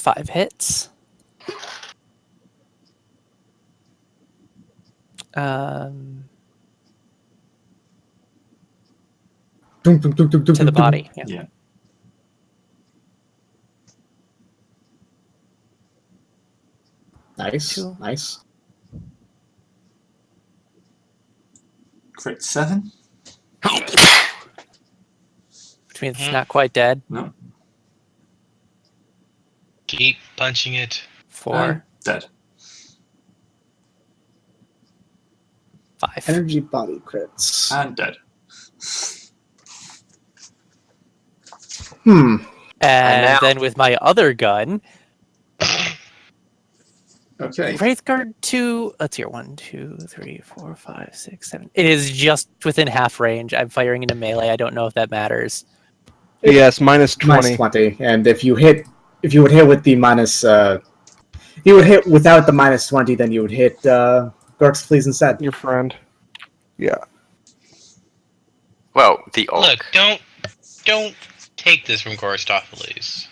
5 hits. To the body. Yeah. Nice, 2. nice. Crit 7. Which means it's not quite dead. No. Keep punching it. 4. Dead. 5. Energy body crits. And dead. And now- then with my other gun, Okay. Wraithguard 2. Let's hear 1, 2, 3, 4, 5, 6, 7. It is just within half range. I'm firing into melee. I don't know if that matters. Yes, minus 20. Minus 20. And if you would hit with the minus, you would hit without the minus 20, then you would hit Gork's Fleas instead. Your friend. Yeah. Well, the orc. Look, don't take this from Gorstophiles.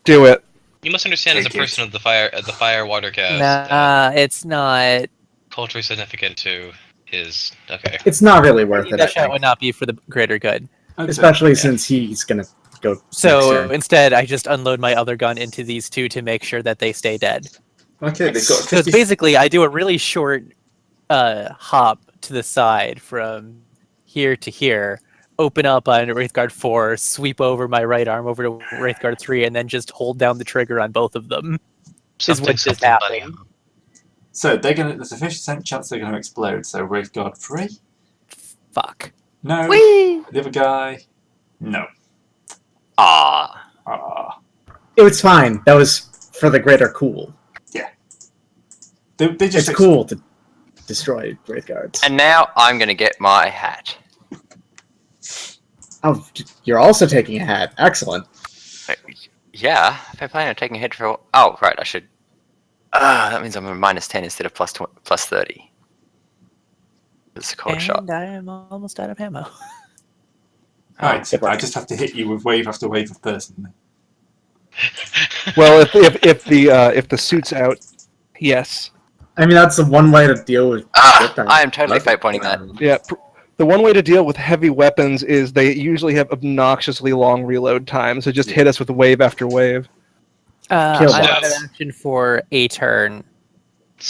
Do it. You must understand, as a Take it. person of the fire water cast, Nah, it's not. culture is significant to his. Okay. It's not really worth it, I That shot think. would not be for the greater good. Okay. Especially since he's going to go So next turn. instead, I just unload my other gun into these two to make sure that they stay dead. Okay, they've got Because 50... basically, I do a really short hop to the side from here to here, open up on Wraithguard 4, sweep over my right arm over to Wraithguard 3, and then just hold down the trigger on both of them. Something, what just something, buddy. happened. So there's a 50% chance they're going to explode. So Wraithguard 3? Fuck. No. Whee! The other guy? No. Ah. Ah. It was fine. That was for the greater cool. They just It's cool to destroy Wraithguards. And now I'm gonna get my hat. Oh, you're also taking a hat. Excellent. Yeah, if I plan on taking a hit for... Oh, right, I should... that means I'm a minus 10 instead of plus 30. It's a cold shot. And I'm almost out of ammo. Right, I just have to hit you with wave after wave of person. Well, if the suit's out, yes. I mean, that's the one way to deal with... I am totally fate pointing that. Yeah. The one way to deal with heavy weapons is they usually have obnoxiously long reload times, so just hit us with wave after wave. Kill I'm out of bots. action for a turn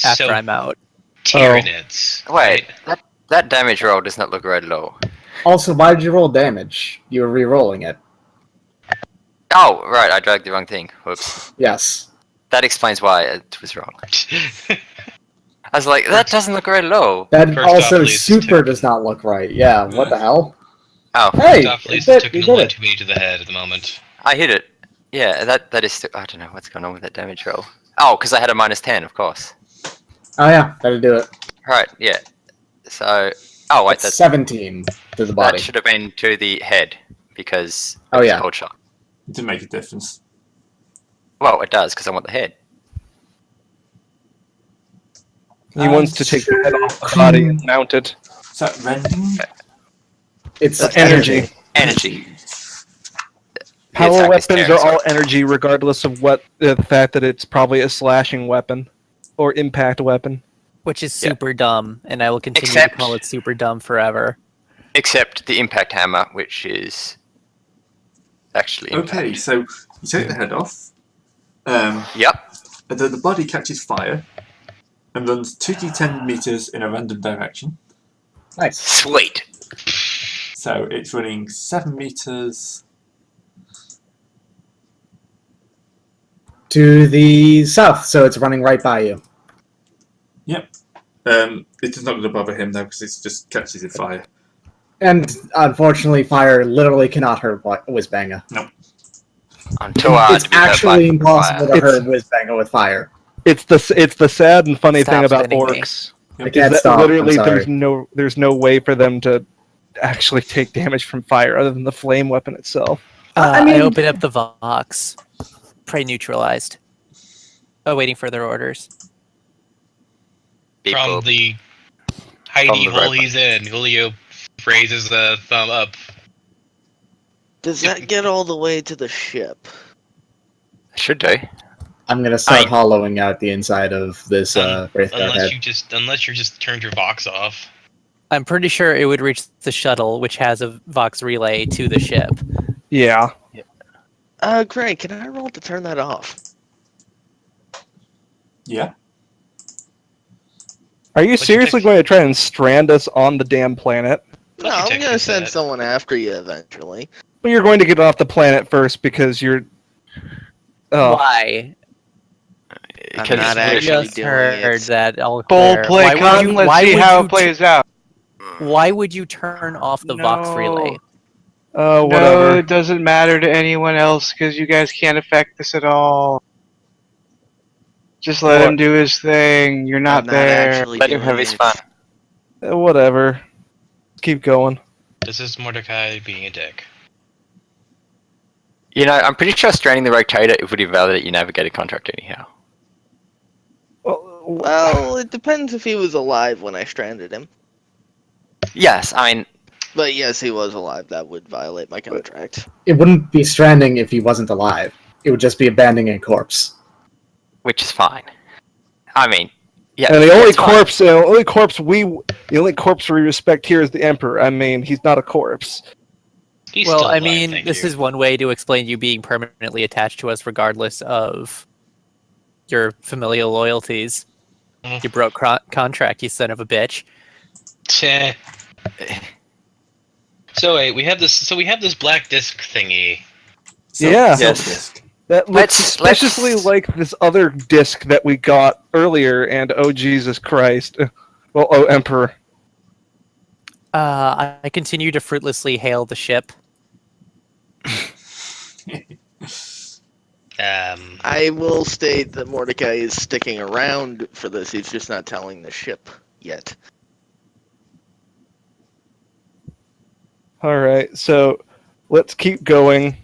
after So, I'm out. Tyranids. Wait, that damage roll does not look right at all. Also, why did you roll damage? You were re-rolling it. Oh, right, I dragged the wrong thing. Whoops. Yes. That explains why it was wrong. I was like, that doesn't look right at all. That First also off, Lisa super took- does not look right. Yeah, what the hell? Oh, Hey, Gorstophiles you took did a it. too many to the head at the moment. I hit it. Yeah, that is... I don't know what's going on with that damage roll. Oh, because I had a minus 10, of course. Oh yeah, that'll do it. Right, yeah. So... Oh, wait, That's 17 to the body. that should have been to the head, because... Oh, it's a yeah. cold shot. It didn't make a difference. Well, it does, because I want the head. He wants to take the head off the body and mount it. Is that rending? It's Energy. Energy. Power attack is weapons are tearing, all energy, regardless of what the fact that it's probably a slashing weapon or impact weapon. Which is Yeah. super dumb, and I will continue Except- to call it super dumb forever. Except the impact hammer, which is... actually impact. Okay, so you take the head off. Yep. And then the body catches fire and runs 2d10 meters in a random direction. nice. Sweet. So it's running 7 meters. To the south, so it's running right by you. Yep. It is not going to bother him though because it just catches in fire. And unfortunately, fire literally cannot hurt Whizbanger. I'm too hard It's to be hurt by actually impossible to It's- hurt Whizbanger with fire. It's the sad and funny Stop thing about spinning me. orcs. I Yep. can't is that stop. literally I'm sorry. there's no way for them to actually take damage from fire other than the flame weapon itself. I mean- I open up the Vox. Prey neutralized. Awaiting further orders. Beep From boop. the hidey the hole right he's in, Julio raises the thumb up. Does that get all the way to the ship? Should do. I'm gonna start I- hollowing out the inside of this Wraithguard head. Unless you just turned your Vox off. I'm pretty sure it would reach the shuttle, which has a Vox relay to the ship. Yeah. Greg, can I roll to turn that off? Yeah. Are you seriously text- going to try and strand us on the damn planet? No, I'm Architect gonna said send that. someone after you eventually. Well, you're going to get off the planet first because you're. Oh, Why? I'm Because not I actually just doing heard it. that all Full clear. play Why would con. you- Let's why see would how you it plays out. Why would you turn off the Vox No. relay? oh, No, whatever. it doesn't matter to anyone else because you guys can't affect this at all. Just let What? him do his thing. You're not I'm not there. actually Let him doing have his it. fun. Whatever. Keep going. This is Mordecai being a dick. You know, I'm pretty sure stranding the Rotator it would invalidate your navigator contract anyhow. Well, it depends if he was alive when I stranded him. Yes, I mean, But yes, he was alive. That would violate my contract. It wouldn't be stranding if he wasn't alive. It would just be abandoning a corpse. which is fine. I mean, yeah. And the only it's fine. the only corpse we respect here is the Emperor. I mean, he's not a corpse. He's Well, still I alive, mean, thank this you. is one way to explain you being permanently attached to us, regardless of your familial loyalties. Mm. You broke contract, you son of a bitch. Tch. So wait, we have this. So we have this black disc thingy. Yeah. Yes. Disc. That looks Let's- suspiciously like this other disc that we got earlier, and oh Jesus Christ. Well, oh Emperor. I continue to fruitlessly hail the ship. I will state that Mordecai is sticking around for this. He's just not telling the ship yet. Alright, so let's keep going.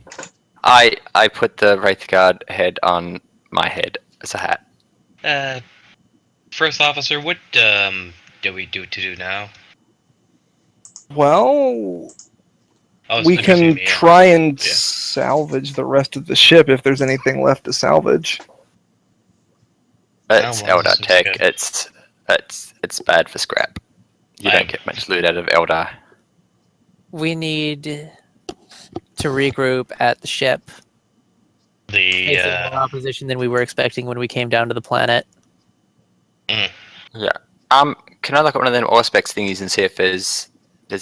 I put the Wraith Guard head on my head as a hat. First officer, what do we do to do now? Well, Oh, we it's can interesting, yeah. try and Yeah. salvage the rest of the ship if there's anything left to salvage. It's well, Eldar this is tech. good. It's bad for scrap. You don't get much loot out of Eldar. We need to regroup at the ship. The Facing more opposition than we were expecting when we came down to the planet. Yeah. Can I look at one of them Auspex thingies and see if there's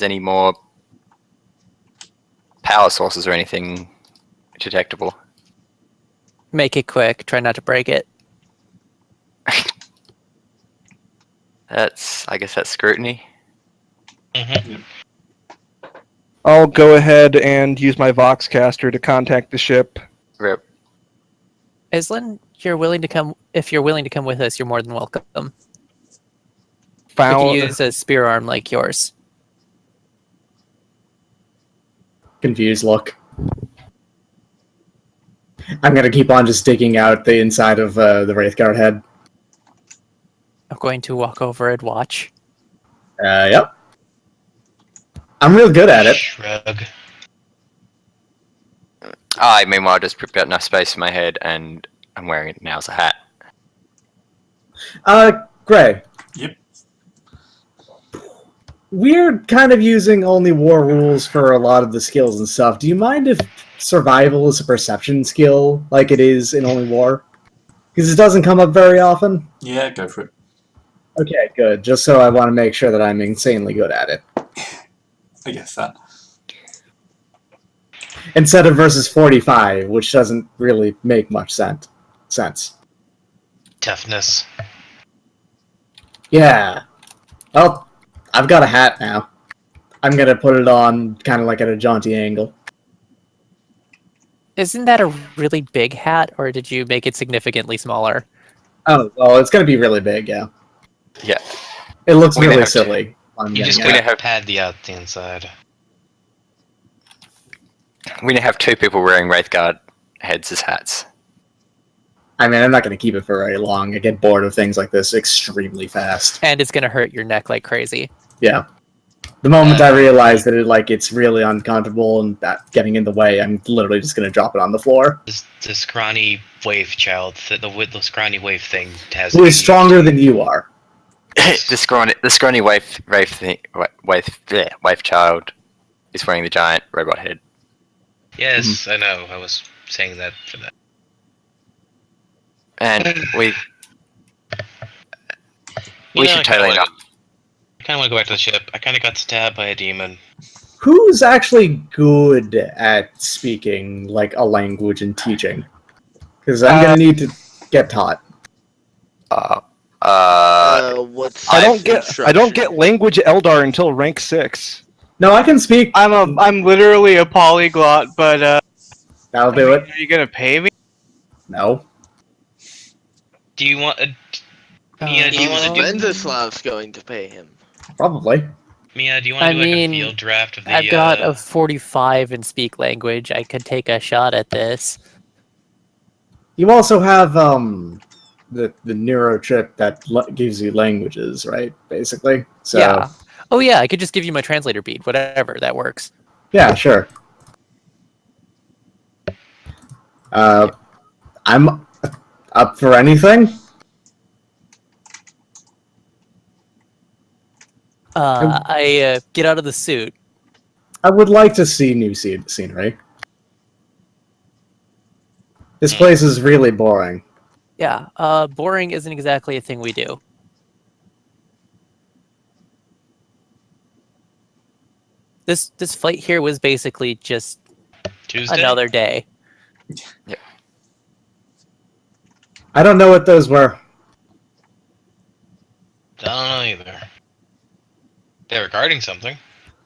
any more power sources or anything detectable? Make it quick. Try not to break it. I guess that's scrutiny. mhm. I'll go ahead and use my Voxcaster to contact the ship. Rip. Islan, you're willing to come. If you're willing to come with us, you're more than welcome. We Found. can use a spear arm like yours. Confused look. I'm gonna keep on just digging out the inside of the Wraithguard head. I'm going to walk over and watch. Yep. I'm real good at it. Shrug. I meanwhile just prepared enough space for my head and I'm wearing it now as a hat. Gray. Yep. We're kind of using only war rules for a lot of the skills and stuff. Do you mind if survival is a perception skill like it is in Only War? Because it doesn't come up very often. Yeah, go for it. Okay, good. Just so I want to make sure that I'm insanely good at it. I guess that. Instead of versus 45, which doesn't really make much sense. Toughness. Yeah. Well, I've got a hat now. I'm going to put it on kind of like at a jaunty angle. Isn't that a really big hat, or did you make it significantly smaller? Oh, well, it's going to be really big, yeah. Yeah. It looks We really have to- silly. You just We gotta have- pad the out the inside. We now have two people wearing Wraith Guard heads as hats. I mean, I'm not going to keep it for very long. I get bored of things like this extremely fast. And it's going to hurt your neck like crazy. Yeah. The moment I realize that it's really uncomfortable and that getting in the way, I'm literally just gonna drop it on the floor. The scrawny wave child, the scrawny wave thing has. Who is stronger than you are? the scrawny wave child is wearing the giant robot head. Yes, I know. I was saying that for that. And we You know, should totally not. I kind of want to go back to the ship. I kind of got stabbed by a demon. Who's actually good at speaking like a language and teaching? Because I'm gonna need to get taught. What's I don't get instruction? language Eldar until rank 6. No, I can speak. I'm literally a polyglot, but That'll do it. are you gonna pay me? No. Do you want? Mia, do you want to do? Vendislav's going to pay him. Probably. Mia, do you want I to do like mean, a field draft of the? I've got a 45 in speak language. I could take a shot at this. You also have the neuro chip that gives you languages, right? Basically. So Yeah. Oh yeah, I could just give you my translator bead. Whatever, that works. yeah, sure. I'm up for anything. I get out of the suit. I would like to see new scenery. This place is really boring. Yeah, boring isn't exactly a thing we do. This flight here was basically just Tuesday. another day. I don't know what those were. I don't know either. They were guarding something.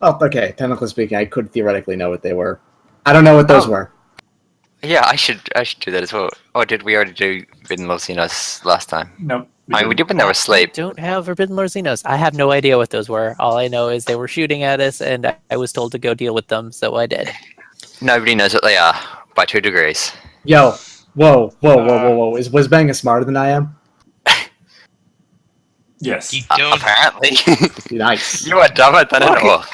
Oh, okay. Technically speaking, I could theoretically know what they were. I don't know what those were. Yeah, I should do that as well. Or did we already do Forbidden Lorzinos last time? No. I mean, we did when they were asleep. Don't have Forbidden Lorzinos. I have no idea what those were. All I know is they were shooting at us, and I was told to go deal with them, so I did. Nobody knows what they are by 2 degrees. Yo, whoa. Is Whizbang smarter than I am? Yes. You don't. Apparently. Nice. You are dumber than an orc.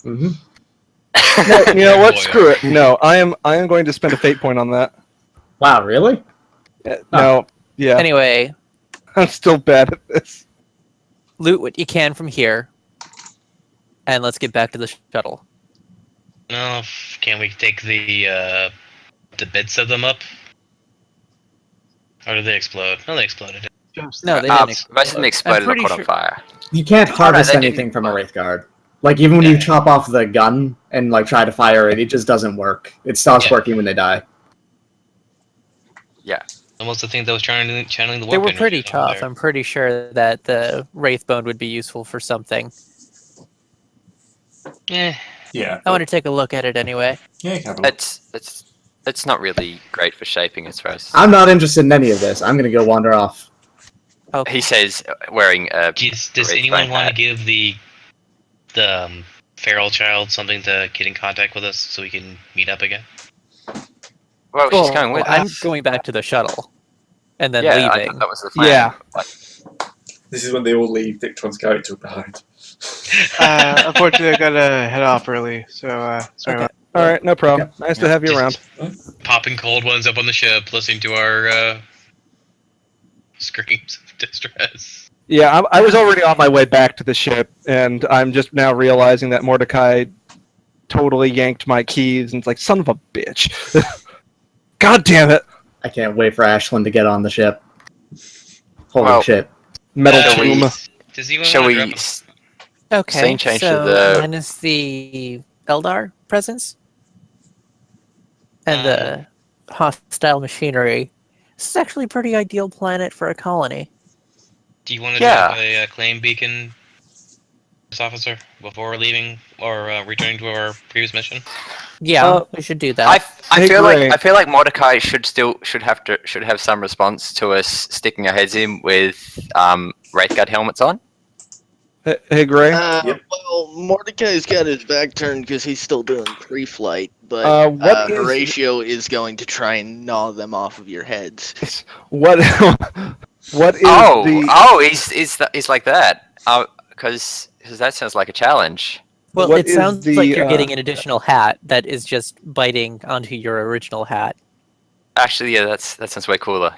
Mm-hmm. No, you know what? Boy, Screw it. No, I am going to spend a fate point on that. Wow, really? No, yeah, Anyway, I'm still bad at this. loot what you can from here, and let's get back to the shuttle. No, can we take the bits of them up? Or did they explode? No, they exploded. No, they didn't. explode. Most of them exploded and pretty caught on sure- fire. You can't harvest they didn't anything from a Wraith Guard. Like, even when you Yeah. chop off the gun and, like, try to fire it, it just doesn't work. It stops Yeah. working when they die. Almost the thing that was channeling the They warp were energy pretty over tough. there. I'm pretty sure that the Wraith Bone would be useful for something. Eh. Yeah. I want to take a look at it anyway. Yeah, you can have a look. It's not really great for shaping as far as I'm not interested in any of this. I'm gonna go wander off. Okay. he says, wearing a. Does Wraith anyone Bone want to hat. give the feral child something to get in contact with us so we can meet up again? Well, she's going with I'm us. going back to the shuttle, and then Yeah, I leaving. thought that was the plan. Yeah. This is when they all leave Dictron's character behind. Unfortunately, I gotta head off early, so sorry. Okay. about- All right, no problem. Nice to have you around. Popping cold ones up on the ship, listening to our screams of distress. Yeah, I was already on my way back to the ship, and I'm just now realizing that Mordecai totally yanked my keys, and it's like, son of a bitch. God damn it. I can't wait for Ashlyn to get on the ship. Holy Well, shit. Metal Shall we- tomb. Does anyone Shall want to we? grab Okay, Scene change to so the- minus the Eldar presence and the hostile machinery. This is actually a pretty ideal planet for a colony. Do you want to Yeah. drop a claim beacon, officer, before leaving or returning to our previous mission? Yeah, we should do that. I Hey, feel Gray. like Mordecai should have some response to us sticking our heads in with Wraith Guard helmets on. Hey, Gray. Yep. Well, Mordecai's got his back turned because he's still doing pre-flight, but What is- Horatio is going to try and gnaw them off of your heads. What? What is Oh, the? he's like that. Because that sounds like a challenge. Well, What it is sounds the, like you're getting an additional hat that is just biting onto your original hat. Actually, yeah, that sounds way cooler.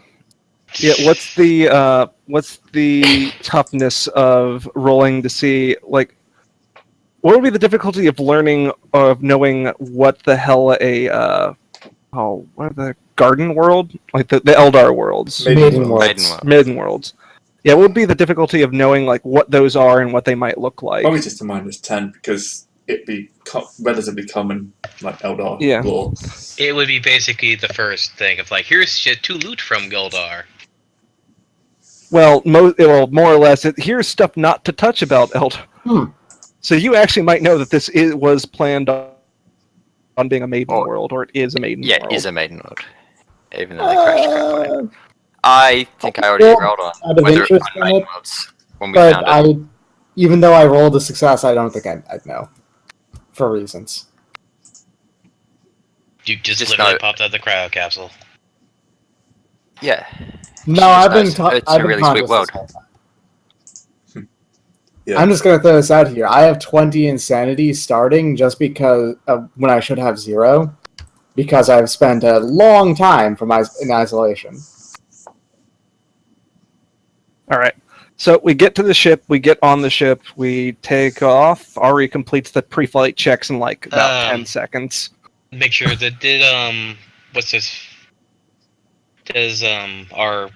Yeah, what's the toughness of rolling to see, like, what would be the difficulty of learning, of knowing what the hell what are the garden world? Like the Eldar worlds? Maiden World. Maiden Worlds. World. Maiden worlds. Yeah, what would be the difficulty of knowing, like, what those are and what they might look like? Probably just a -10 because it'd be relatively common, like Eldar Yeah. lore. It would be basically the first thing of like, here's shit to loot from Gildar. Well, more or less, here's stuff not to touch about Eldar. Hmm. So you actually might know that this was planned on being a maiden Oh. world, or it is a maiden Yeah, world. it is a Maiden World. Even though they crashed crap on it. Uh, I think I already well, rolled on out of whether interest on in Maiden it, Worlds when we but found it. even though I rolled a success, I don't think I'd know. For reasons. You just Just literally know- popped out the cryo capsule. Yeah. No, Just I've been. knows it's I've a been really conscious sweet world. this whole time. Yeah. I'm just gonna throw this out here. I have 20 insanity starting just because when I should have 0, because I've spent a long time in isolation. All right. So we get to the ship, we get on the ship, we take off. Ari completes the pre-flight checks in like about 10 seconds. Make sure that what's this? Does our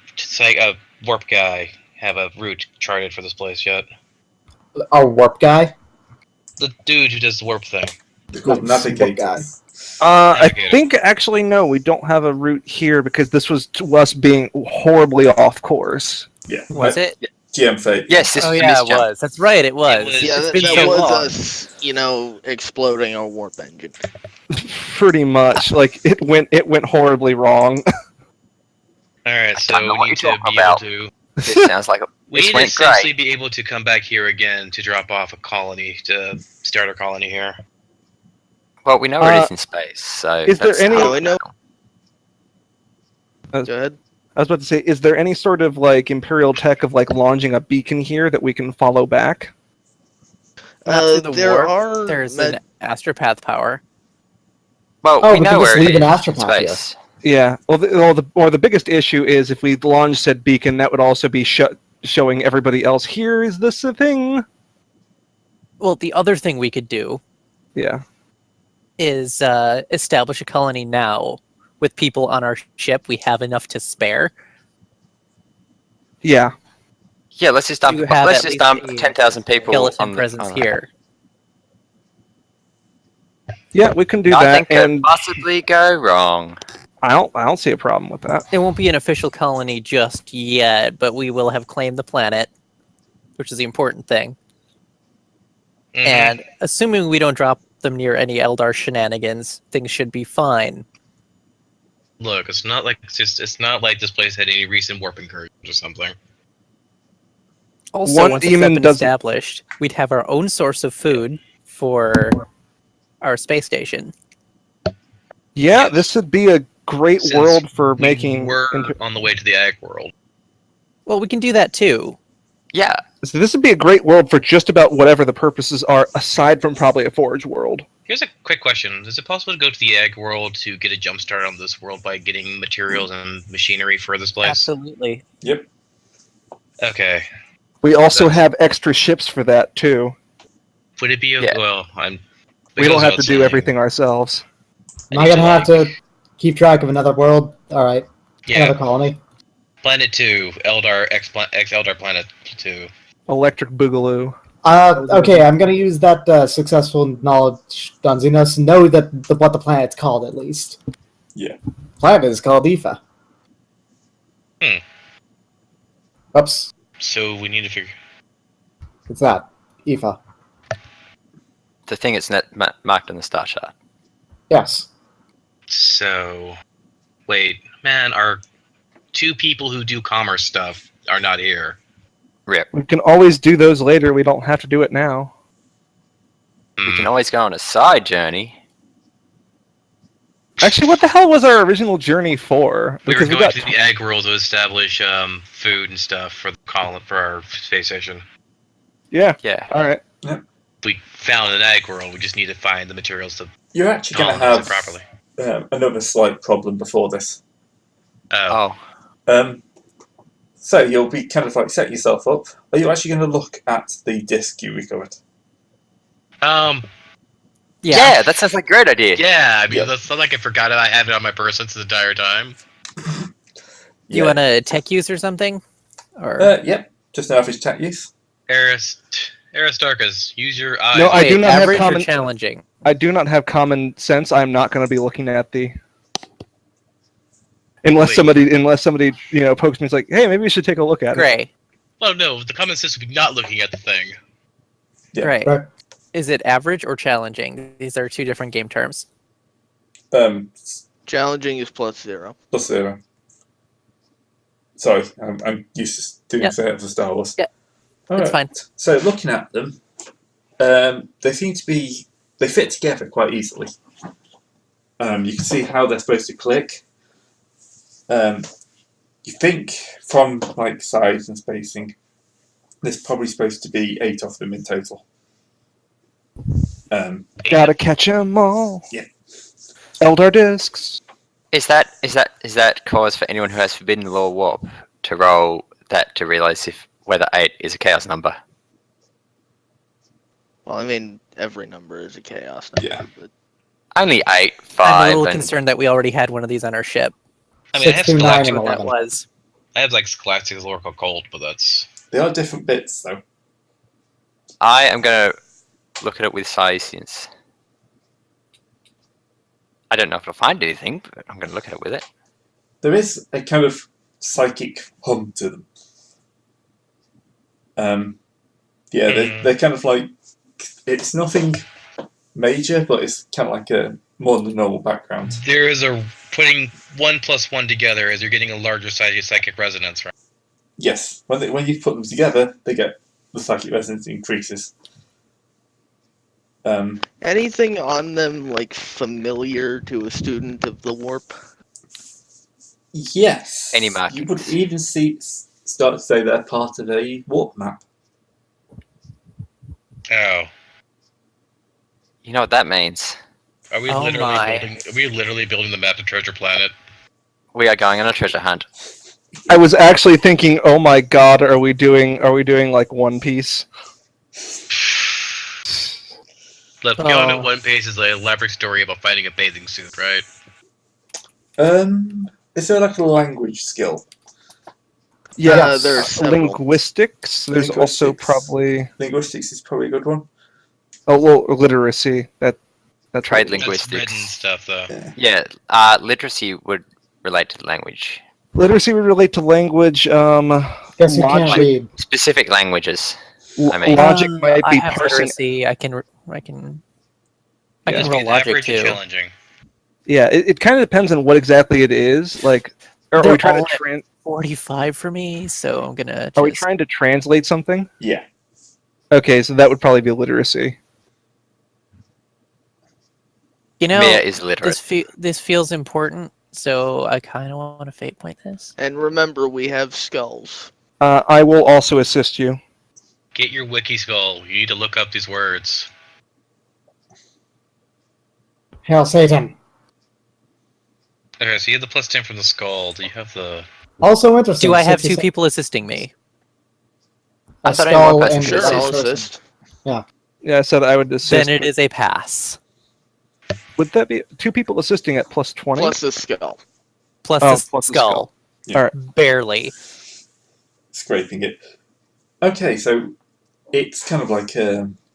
warp guy have a route charted for this place yet? Our warp guy. The dude who does the warp thing. They're called Nice. Good guy. navigators. I Navigator. think actually no, we don't have a route here because this was to us being horribly off course. Yeah. Was it? GM Fate. Yes, this Oh was a yeah, it misjump. was. That's right, it was. was- Yeah, It's that, been that so was long. us, exploding our warp engine. Pretty much, like it went horribly wrong. All right, I so don't know we what need you're to talking be able about. to. This sounds like We this need to went essentially great. be able to come back here again to drop off a colony to start our colony here. Well, we know where it is in space, so. is there that's any- how Oh, I know. Uh, Go ahead. I was about to say, is there any sort of like Imperial tech of like launching a beacon here that we can follow back? Not through the There warp, are There's med- an astropath power. Well, Oh, we we know can where just it leave an is in astropath here. space. Yeah. Well, the biggest issue is if we launch said beacon, that would also be showing everybody else. Here is this a thing? Well, the other thing we could do Yeah. is establish a colony now with people on our ship. We have enough to spare. Yeah. Yeah, let's just dump. You have Let's at just least dump a 10,000 people Skeleton on the presence on here. Yeah, we can do I that, think could and possibly go wrong. I don't see a problem with that. It won't be an official colony just yet, but we will have claimed the planet, which is the important thing. Mhm. And assuming we don't drop them near any Eldar shenanigans, things should be fine. Look, it's not like this place had any recent warp incursions or something. Also, One once it's demon up and doesn't- established, we'd have our own source of food for our space station. Yeah, Yes. this would be a great Since world for We making. were on the way to the Ag World. Well, we can do that too. Yeah, So this would be a great world for just about whatever the purposes are, aside from probably a forge world. Here's a quick question: is it possible to go to the Ag World to get a jump start on this world by getting materials and machinery for this place? Absolutely. Yep. Okay. We also That's- have extra ships for that too. Would it be Yeah. well? I'm. We don't have to do everything ourselves. Am I gonna have to keep track of another world? All right, another Yeah, colony. Planet 2, Eldar X Eldar Planet 2. Electric Boogaloo. Okay, I'm gonna use that successful knowledge, Dunziness, to know what the planet's called at least. Yeah. Planet is called Ifa. Hmm. Oops, So we need to figure. it's that Ifa. the thing is marked on the star chart. Yes. So, wait, man, our two people who do commerce stuff are not here. Rip. We can always do those later. We don't have to do it now. We can always go on a side journey. Actually, what the hell was our original journey for? We were Because we going got to the Ag World to establish food and stuff for the for our space station. yeah. Yeah. All right. we found an egg world. We just need to find the materials to You're actually going to colonize have it properly. another slight problem before this. Oh, So you'll be kind of like setting yourself up. Are you actually going to look at the disc you recovered? Yeah, that sounds like a great idea. yeah. I mean, Yeah. that's not like I forgot it. I had it on my person the entire time. You want a tech use or something? Or Yep, just an average tech use. Aristarchus, use your eyes. No, I Wait, do not have average or common. challenging. I do not have common sense. I'm not going to be looking at the. Unless Wait. somebody pokes me. It's like, hey, maybe we should take a look at it. Gray. Oh no, the common sense would be not looking at the thing. Yeah. Gray. Right. Is it average or challenging? These are two different game terms. Challenging is +0. +0. Sorry, I'm used to doing Yep. that for Star Wars. Yep. All It's fine. So looking at them, they seem to be, they fit together quite easily. You can see how they're supposed to click. You think from like size and spacing, there's probably supposed to be 8 of them in total. Gotta catch 'em all. Yeah. Eldar discs. Is that cause for anyone who has Forbidden Law Warp to roll that to realize whether 8 is a chaos number? Well, I mean, every number is a chaos number. Yeah. But Only 8, I'm 5, a little and concerned that we already had one of these on our ship. I mean, I have 6 through 9 Scholastic. and What that 11. was. I have like Scholastic Oracle Cold, but that's They are different bits though. I am going to look at it with Science. I don't know if I'll find anything, but I'm going to look at it with it. There is a kind of psychic hum to them. They're kind of like, it's nothing major, but it's kind of like a more than normal background. there is a putting 1 + 1 together as you're getting a larger psychic resonance. Right? Yes, when you put them together, they get the psychic resonance increases. anything on them like familiar to a student of the warp? Yes. Any You markings? would even start to say they're part of a warp map. Oh, You know what that means? are we Oh literally my. building? Are we literally building the map to Treasure Planet? We are going on a treasure hunt. I was actually thinking, oh my god, are we doing like One Piece? Look, going Oh. at One Piece is an elaborate story about finding a bathing suit, right? Is there like a language skill? Yes, there's several. linguistics. There's also Linguistics. probably Linguistics is probably a good one. literacy. That's Trade probably- That's written linguistics. stuff, though. Yeah. Yeah, literacy would relate to language. Literacy would relate to language. Guess you can't Logic. read. Specific languages. I mean- Logic might I be have parsing. literacy. I can Yeah. can Must roll be logic average and too. challenging. Yeah, it kind of depends on what exactly it is. Like, are They're we trying all to at 45 for me, so I'm gonna. are we just- trying to translate something? Yeah. Okay, so that would probably be literacy. You know, Mia is literate. this feels important, so I kind of want to fate point this. And remember, we have skulls. I will also assist you. Get your wiki skull. You need to look up these words. Hail Satan. Okay, so you have the +10 from the skull. Do you have the? Also interesting. Do I have 60 two people assisting me? A I thought I skull had one and person Sure, a I'll person. assist. Yeah, I said I would assist. Then it is a pass. Would that be 2 people assisting at +20? Plus a skull. Plus Oh, the plus the skull. skull. Yeah. Alright. Barely. Scraping it. Okay, so it's kind of like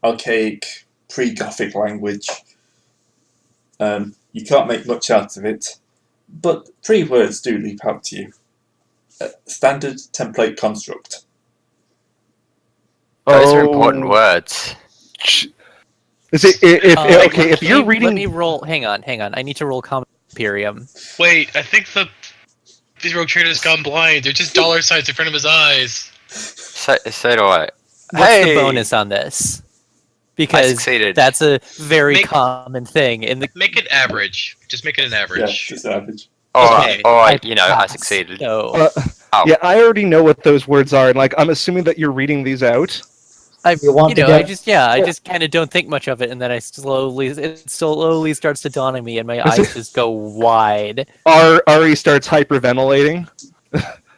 archaic, pre-Gothic language. You can't make much out of it, but 3 words do leap out to you. Standard template construct. Those are important words. Is it if you're Let reading? me roll. Hang on. I need to roll Common Imperium. Wait, I think these rogue trader's gone blind. They're just dollar signs in front of his eyes. So do I. What's Hey! the bonus on this? I Because succeeded. that's a very Make- common thing in the. Make it average. Just make it an Yeah, average. just average. Okay, I passed, succeeded. So Yeah, I already know what those words are, and like I'm assuming that you're reading these out. I You want to I get- just kind of don't think much of it, and then it slowly starts to dawn on me, and my eyes just go wide. Ari starts hyperventilating.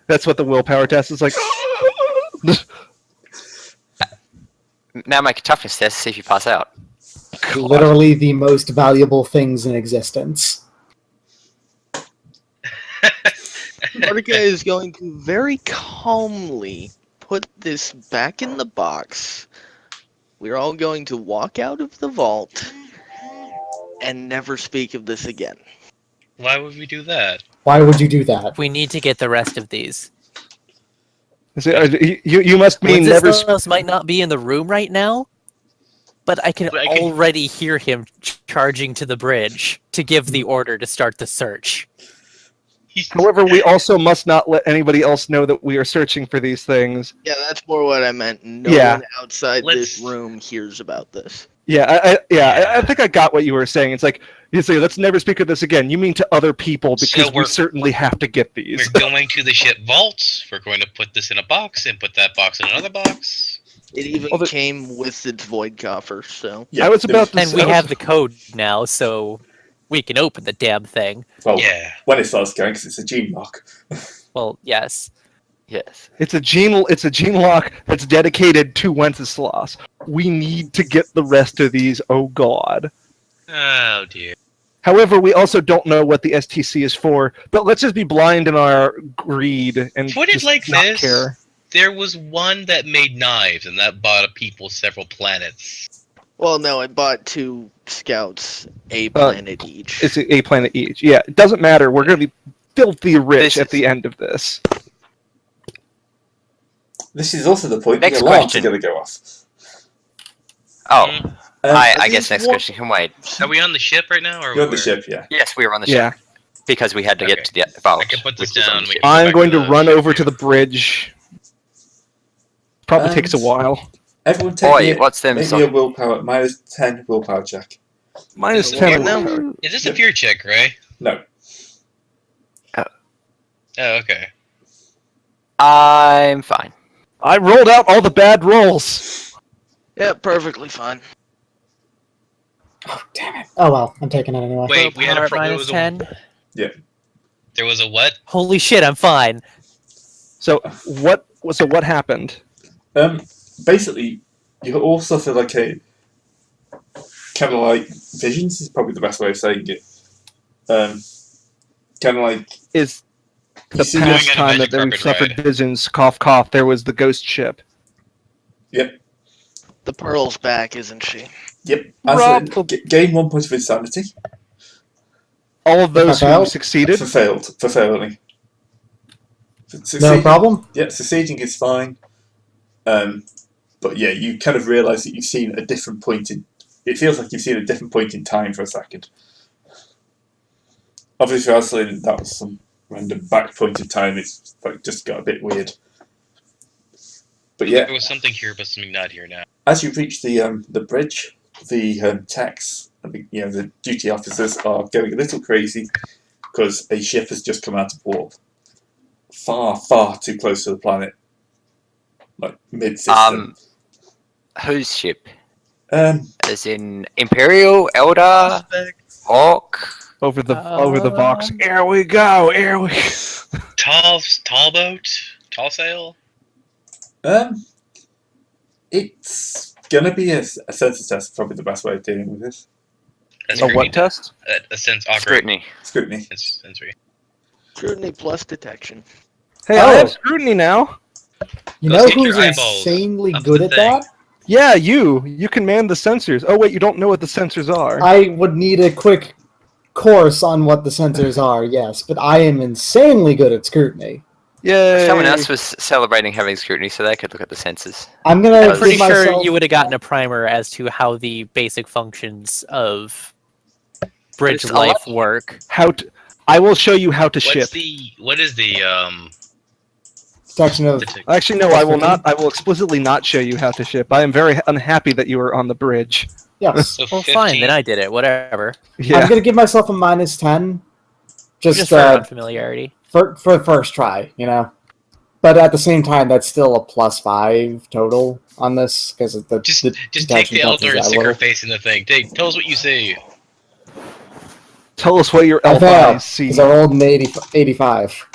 That's what the willpower test is like. Now make a toughness test to see if you pass out. Literally the most valuable things in existence. Mordecai is going to very calmly put this back in the box. We're all going to walk out of the vault and never speak of this again. Why would we do that? Why would you do that? We need to get the rest of these. You must mean never. Wenceslaus might not be in the room right now, but I can already hear him charging to the bridge to give the order to start the search. However, we also must not let anybody else know that we are searching for these things. Yeah, that's more what I meant. No Yeah. one outside this Let's- room hears about this. Yeah, I think I got what you were saying. It's like you say, let's never speak of this again. You mean to other people because we we're- certainly have to get these. We're going to the ship vault. We're going to put this in a box and put that box in another box. It even Well, came with its void coffer, so... I was about to And say, we have the code now, so we can open the damn thing. Well, Yeah. when it starts going, because it's a gene lock. Well, yes. Yes. it's a gene lock that's dedicated to Wenceslas. We need to get the rest of these. Oh God. Oh dear. However, we also don't know what the STC is for. But let's just be blind in our greed and Put it just like not this. care. There was one that made knives, and that bought people several planets. Well, no, I bought 2 scouts, a planet each. It's a planet each. Yeah, it doesn't matter. We're going to be filthy rich This at is- the end of this. This is also the point Next the alarms question. are going to go off. Oh, I I guess next question can wait. Are we on the ship right now, or You're on the where? ship, yeah. Yes, we were on the Yeah. ship because we had to Okay. get to the vault. I can put this which is on down, the we ship. can- I'm back going to to the run ship over to here. the bridge. Probably takes a And- while. Everyone take Boy, what's them? maybe a willpower, minus 10 willpower check. Minus Is it 10. weird willpower. Is this a fear check, Ray? No. Oh, okay. I'm fine. I rolled out all the bad rolls. Yeah, perfectly fine. Oh well, I'm taking it anyway. Wait, we had a Willpower pro- there minus was a- 10. There was a what? Holy shit, I'm fine. So what happened? Basically, you all suffer like a kind of like visions is probably the best way of saying it. Kind of like Is you the see past Going on a time magic that we've carpet suffered ride. visions, cough cough, there was the ghost ship. The Pearl's back, isn't she? Yep. Rob- Gain 1 point of insanity All of those who Failed? succeeded. for failing. No problem. Yeah, succeeding is fine. But yeah, you kind of realise that you've seen a different point in. It feels like you've seen a different point in time for a second. Obviously, Rosalind, that was some random back point in time. It's like just got a bit weird. But yeah, There was something here, but something not here now. as you reach the bridge, the techs, the duty officers are going a little crazy because a ship has just come out of warp, far, far too close to the planet, like mid-system. Whose ship? Um, As in Imperial, Elder, Hawk. Over the box. Here we go. Here we. Tall boat? Tall sail? It's gonna be a census test. Probably the best way of dealing with this. That's A what test? A sense awkward. Scrutiny. Scrutiny. Sensory. Scrutiny plus detection. Hey, Oh. I have scrutiny now. You Go know stick your who's eyeballs insanely up good the at thing. that? Yeah, you can man the sensors. Oh wait, you don't know what the sensors are. I would need a quick course on what the sensors are, yes, but I am insanely good at scrutiny. Yay! Someone else was celebrating having scrutiny, so they could look at the sensors. I'm gonna I'm I'm pretty give sure myself. you would have gotten a primer as to how the basic functions of bridge It's a life lot- work. I will show you how to ship. What is the Section of Actually, no, I will not. I will explicitly not show you how to ship. I am very unhappy that you are on the bridge. yes. so Well, 15? fine, then I did it. Whatever. Yeah. I'm gonna give myself a minus 10, Just just for unfamiliarity. for the first try, you know. but at the same time, that's still a +5 total on this because the Just the take the detachment buff is Eldar and that stick her little. face in the thing. Tell us what you say. Tell us what your I elf failed eyes see. because I rolled an 85.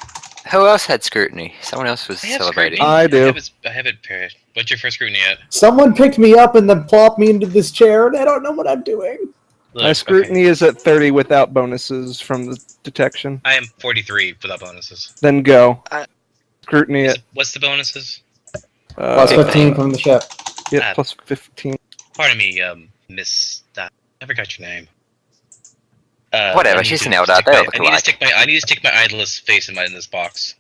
Who else had scrutiny? Someone else was I have celebrating. scrutiny. I do. I have it paired. What's your first scrutiny at? Someone picked me up and then plopped me into this chair, and I don't know what I'm doing. Look, My scrutiny is at 30 without bonuses from the detection. I am 43 without bonuses. Then go. I- Scrutiny at What's the bonuses? Plus 15 from the ship. yeah, plus 15. Pardon me, Miss. I forgot your name. Whatever, I need she's to an Eldar, stick they my- all look alike. I need to stick my idol's face in this box.